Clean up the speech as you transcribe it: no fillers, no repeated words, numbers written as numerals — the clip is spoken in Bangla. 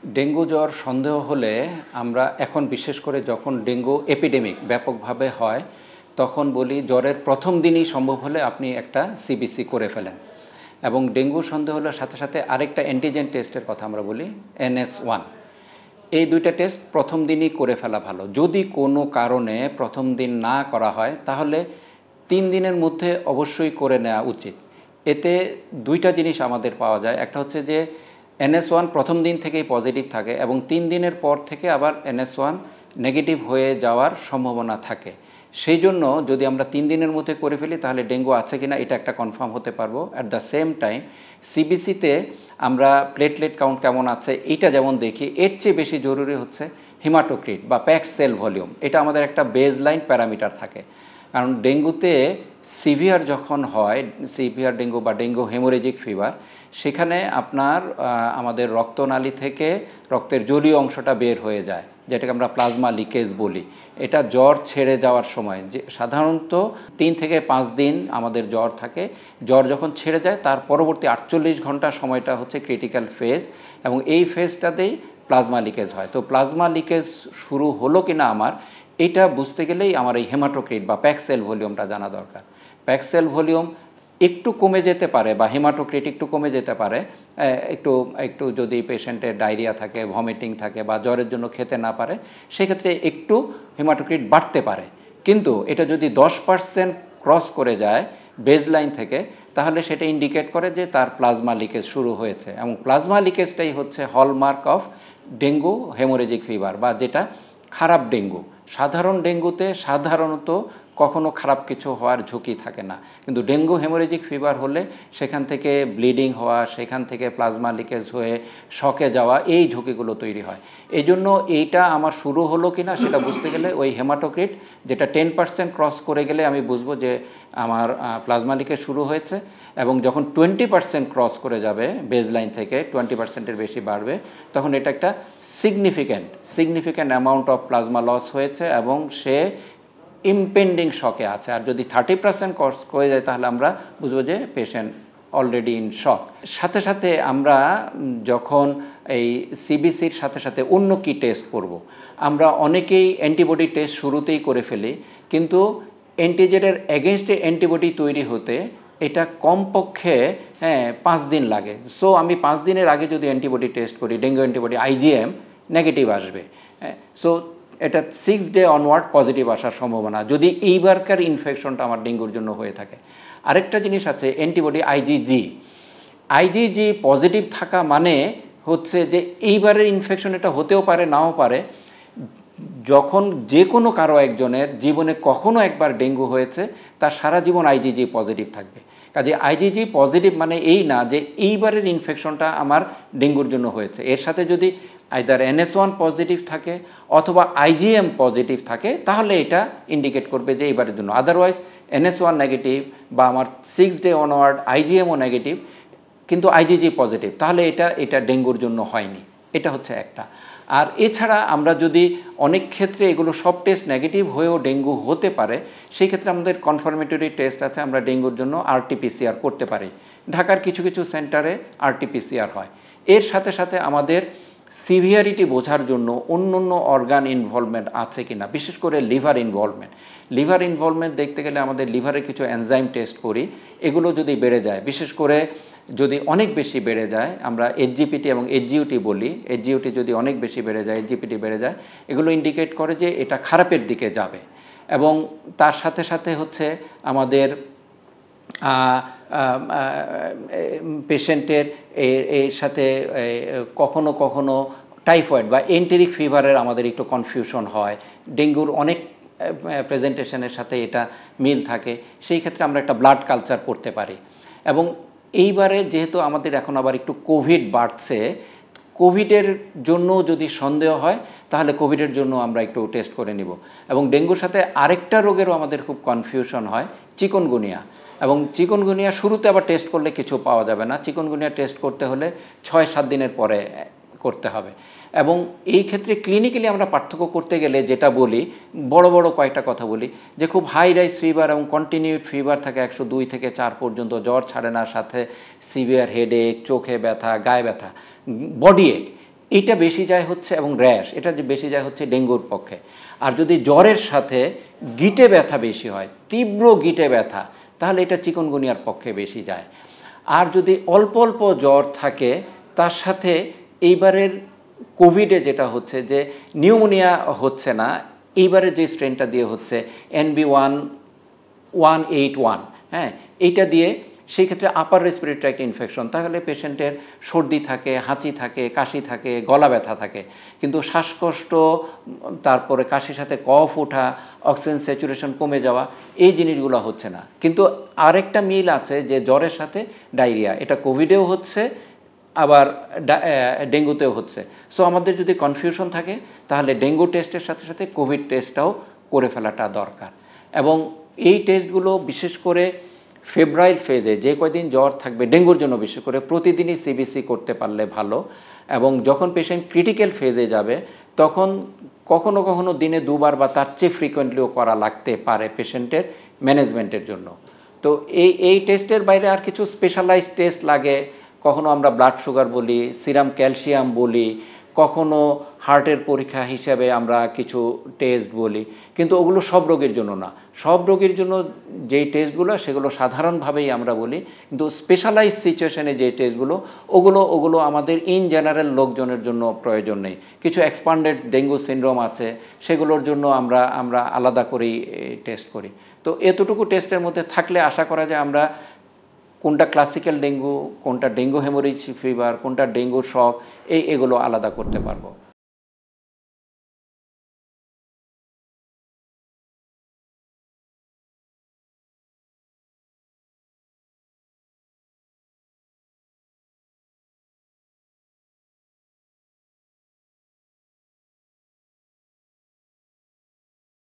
ডেঙ্গু জ্বর সন্দেহ হলে আমরা এখন বিশেষ করে যখন ডেঙ্গু এপিডেমিক ব্যাপকভাবে হয় তখন বলি জ্বরের প্রথম দিনই সম্ভব হলে আপনি একটা সিবিসি করে ফেলেন। এবং ডেঙ্গু সন্দেহ হলে সাথে সাথে আরেকটা অ্যান্টিজেন টেস্টের কথা আমরা বলি NS1। এই দুইটা টেস্ট প্রথম দিনই করে ফেলা ভালো। যদি কোনো কারণে প্রথম দিন না করা হয় তাহলে 3 দিনের মধ্যে অবশ্যই করে নেওয়া উচিত। এতে দুইটা জিনিস আমাদের পাওয়া যায়, একটা হচ্ছে যে NS1 প্রথম দিন থেকেই পজিটিভ থাকে এবং 3 দিনের পর থেকে আবার NS1 নেগেটিভ হয়ে যাওয়ার সম্ভাবনা থাকে। সেই জন্য যদি আমরা 3 দিনের মধ্যে করে ফেলি তাহলে ডেঙ্গু আছে কিনা এটা একটা কনফার্ম হতে পারবো। অ্যাট দ্য সেম টাইম সিবিসিতে আমরা প্লেটলেট কাউন্ট কেমন আছে এইটা যেমন দেখি, এর চেয়ে বেশি জরুরি হচ্ছে হিমাটোক্রিট বা প্যাকড সেল ভলিউম। এটা আমাদের একটা বেজলাইন প্যারামিটার থাকে। কারণ ডেঙ্গুতে সিভিয়ার যখন হয়, সিভিয়ার ডেঙ্গু বা ডেঙ্গু হেমোরেজিক ফিভার, সেখানে আপনার আমাদের রক্তনালী থেকে রক্তের জলীয় অংশটা বের হয়ে যায়, যেটাকে আমরা প্লাজমা লিকেজ বলি। এটা জ্বর ছেড়ে যাওয়ার সময়, যে সাধারণত 3 থেকে 5 দিন আমাদের জ্বর থাকে। জ্বর যখন ছেড়ে যায় তার পরবর্তী 48 ঘন্টা সময়টা হচ্ছে ক্রিটিক্যাল ফেজ, এবং এই ফেজটাতেই প্লাজমা লিকেজ হয়। তো প্লাজমা লিকেজ শুরু হলো কিনা আমার এইটা বুঝতে গেলেই আমার এই হেমাটোক্রিট বা প্যাকড সেল ভলিউমটা জানা দরকার। প্যাকড সেল ভলিউম একটু কমে যেতে পারে বা হেমাটোক্রিট একটু কমে যেতে পারে, একটু একটু যদি পেশেন্টের ডায়রিয়া থাকে, ভমিটিং থাকে বা জ্বরের জন্য খেতে না পারে, সেক্ষেত্রে একটু হেমাটোক্রিট বাড়তে পারে। কিন্তু এটা যদি 10% ক্রস করে যায় বেজলাইন থেকে, তাহলে সেটা ইন্ডিকেট করে যে তার প্লাজমা লিকেজ শুরু হয়েছে। এবং প্লাজমা লিকেজটাই হচ্ছে hallmark of dengue hemorrhagic fever বা যেটা খারাপ ডেঙ্গু। সাধারণ ডেঙ্গুতে সাধারণত কখনো খারাপ কিছু হওয়ার ঝুঁকি থাকে না, কিন্তু ডেঙ্গু হেমোরেজিক ফিভার হলে সেখান থেকে ব্লিডিং হওয়া, সেখান থেকে প্লাজমা লিকেজ হয়ে শকে যাওয়া, এই ঝুঁকিগুলো তৈরি হয়। এই জন্য এইটা আমার শুরু হলো কি না সেটা বুঝতে গেলে ওই হেমাটোক্রিট যেটা 10% ক্রস করে গেলে আমি বুঝবো যে আমার প্লাজমা লিকেজ শুরু হয়েছে। এবং যখন 20% ক্রস করে যাবে বেজলাইন থেকে, 20%-এর বেশি বাড়বে, তখন এটা একটা significant amount of plasma loss হয়েছে এবং সে ইমপেন্ডিং শকে আছে। আর যদি 30% ক্রস করে যায় তাহলে আমরা বুঝবো যে পেশেন্ট অলরেডি ইন শক। সাথে সাথে আমরা যখন এই সিবিসির সাথে সাথে অন্য কি টেস্ট করব, আমরা অনেকেই অ্যান্টিবডি টেস্ট শুরুতেই করে ফেলি, কিন্তু অ্যান্টিজেনের এগেনস্টে অ্যান্টিবডি তৈরি হতে এটা কমপক্ষে 5 দিন লাগে। সো আমি 5 দিনের আগে যদি অ্যান্টিবডি টেস্ট করি, ডেঙ্গু অ্যান্টিবডি IgM নেগেটিভ আসবে। সো এটা 6 ডে অনওয়ার্ড পজিটিভ আসার সম্ভাবনা যদি এইবারকার ইনফেকশনটা আমার ডেঙ্গুর জন্য হয়ে থাকে। আরেকটা জিনিস আছে অ্যান্টিবডি IgG পজিটিভ থাকা মানে হচ্ছে যে এইবারের ইনফেকশন এটা হতেও পারে নাও পারে। যখন যে কোনো কারো একজনের জীবনে কখনো একবার ডেঙ্গু হয়েছে তার সারা জীবন IgG পজিটিভ থাকবে। কাজে IgG পজিটিভ মানে এই না যে এইবারের ইনফেকশনটা আমার ডেঙ্গুর জন্য হয়েছে। এর সাথে যদি আইদার NS1 পজিটিভ থাকে অথবা IgM পজিটিভ থাকে তাহলে এটা ইন্ডিকেট করবে যে এইবারের জন্য। আদারওয়াইজ NS1 নেগেটিভ বা আমার 6 ডে অনওয়ার্ড IgMও নেগেটিভ কিন্তু IgG পজিটিভ, তাহলে এটা ডেঙ্গুর জন্য হয়নি। এটা হচ্ছে একটা। আর এছাড়া আমরা যদি অনেক ক্ষেত্রে এগুলো সব টেস্ট নেগেটিভ হয়েও ডেঙ্গু হতে পারে, সেই ক্ষেত্রে আমাদের কনফার্মেটরি টেস্ট আছে, আমরা ডেঙ্গুর জন্য RT-PCR করতে পারি। ঢাকার কিছু কিছু সেন্টারে RT-PCR হয়। এর সাথে সাথে আমাদের সিভিয়ারিটি বোঝার জন্য অন্য অন্য অর্গান ইনভলভমেন্ট আছে কিনা, বিশেষ করে লিভার ইনভলভমেন্ট দেখতে গেলে আমাদের লিভারের কিছু এনজাইম টেস্ট করি। এগুলো যদি বেড়ে যায়, বিশেষ করে যদি অনেক বেশি বেড়ে যায়, আমরা HGPT এবং HGUT বলি, HGUT যদি অনেক বেশি বেড়ে যায়, HGPT বেড়ে যায়, এগুলো ইন্ডিকেট করে যে এটা খারাপের দিকে যাবে। এবং তার সাথে সাথে হচ্ছে আমাদের পেশেন্টের এর সাথে কখনো কখনো টাইফয়েড বা এন্টেরিক ফিভারের আমাদের একটু কনফিউশন হয়। ডেঙ্গুর অনেক প্রেজেন্টেশনের সাথে এটা মিল থাকে, সেই ক্ষেত্রে আমরা একটা ব্লাড কালচার করতে পারি। এবং এইবারে যেহেতু আমাদের এখন আবার একটু কোভিড বাড়ছে, কোভিডের জন্য যদি সন্দেহ হয় তাহলে কোভিডের জন্য আমরা একটু টেস্ট করে নিব। এবং ডেঙ্গুর সাথে আরেকটা রোগেরও আমাদের খুব কনফিউশন হয়, চিকুনগুনিয়া। এবং চিকুনগুনিয়া শুরুতে আবার টেস্ট করলে কিছু পাওয়া যাবে না, চিকুনগুনিয়া টেস্ট করতে হলে 6-7 দিনের পরে করতে হবে। এবং এই ক্ষেত্রে ক্লিনিক্যালি আমরা পার্থক্য করতে গেলে যেটা বলি, বড় বড় কয়েকটা কথা বলি, যে খুব হাই রাইজ ফিভার এবং কন্টিনিউড ফিভার থাকে 102 থেকে 4 পর্যন্ত, জ্বর ছাড়ে না, সাথে সিভিয়ার হেডেক, চোখে ব্যথা, গায়ে ব্যথা, বডি এক, এইটা বেশি যায় হচ্ছে, এবং র্যাশ এটা যে বেশি যায় হচ্ছে ডেঙ্গুর পক্ষে। আর যদি জ্বরের সাথে গিটে ব্যথা বেশি হয়, তীব্র গিটে ব্যথা, তাহলে এটা চিকুনগুনিয়ার পক্ষে বেশি যায়। আর যদি অল্প অল্প জ্বর থাকে, তার সাথে এইবারের কোভিডে যেটা হচ্ছে যে নিউমোনিয়া হচ্ছে না, এইবারে যে স্ট্রেনটা দিয়ে হচ্ছে NB1-181, হ্যাঁ, এইটা দিয়ে সেই ক্ষেত্রে আপার রেসপিরেটরি ট্র্যাক্ট ইনফেকশন, তাহলে পেশেন্টের সর্দি থাকে, হাঁচি থাকে, কাশি থাকে, গলা ব্যথা থাকে, কিন্তু শ্বাসকষ্ট, তারপরে কাশির সাথে কফ ওঠা, অক্সিজেন স্যাচুরেশন কমে যাওয়া, এই জিনিসগুলো হচ্ছে না। কিন্তু আরেকটা মিল আছে যে জ্বরের সাথে ডায়রিয়া, এটা কোভিডেও হচ্ছে, আবার ডেঙ্গুতেও হচ্ছে। সো আমাদের যদি কনফিউশন থাকে, তাহলে ডেঙ্গু টেস্টের সাথে সাথে কোভিড টেস্টটাও করে ফেলাটা দরকার। এবং এই টেস্টগুলো বিশেষ করে ফেব্রাইল ফেজে যে কয়দিন জ্বর থাকবে ডেঙ্গুর জন্য, বিশেষ করে প্রতিদিনই সিবিসি করতে পারলে ভালো। এবং যখন পেশেন্ট ক্রিটিক্যাল ফেজে যাবে, তখন কখনো কখনো দিনে 2 বার বা তার চেয়ে ফ্রিকোয়েন্টলিও করা লাগতে পারে পেশেন্টের ম্যানেজমেন্টের জন্য। তো এই টেস্টের বাইরে আর কিছু স্পেশালাইজড টেস্ট লাগে। কখনো আমরা ব্লাড সুগার বলি, সিরাম ক্যালসিয়াম বলি, কখনো হার্টের পরীক্ষা হিসাবে আমরা কিছু টেস্ট বলি, কিন্তু ওগুলো সব রোগের জন্য না। সব রোগের জন্য যেই টেস্টগুলো সেগুলো সাধারণভাবেই আমরা বলি, কিন্তু স্পেশালাইজ সিচুয়েশনে যে টেস্টগুলো ওগুলো আমাদের ইন জেনারেল লোকজনের জন্য প্রয়োজন নেই। কিছু এক্সপান্ডেড ডেঙ্গু সিনড্রোম আছে, সেগুলোর জন্য আমরা আলাদা করেই টেস্ট করি। তো এতটুকু টেস্টের মধ্যে থাকলে আশা করা যায় আমরা কোনটা ক্লাসিক্যাল ডেঙ্গু, কোনটা ডেঙ্গু হেমোরেজিক ফিভার, কোনটা ডেঙ্গুর শক, এগুলো আলাদা করতে পারবো।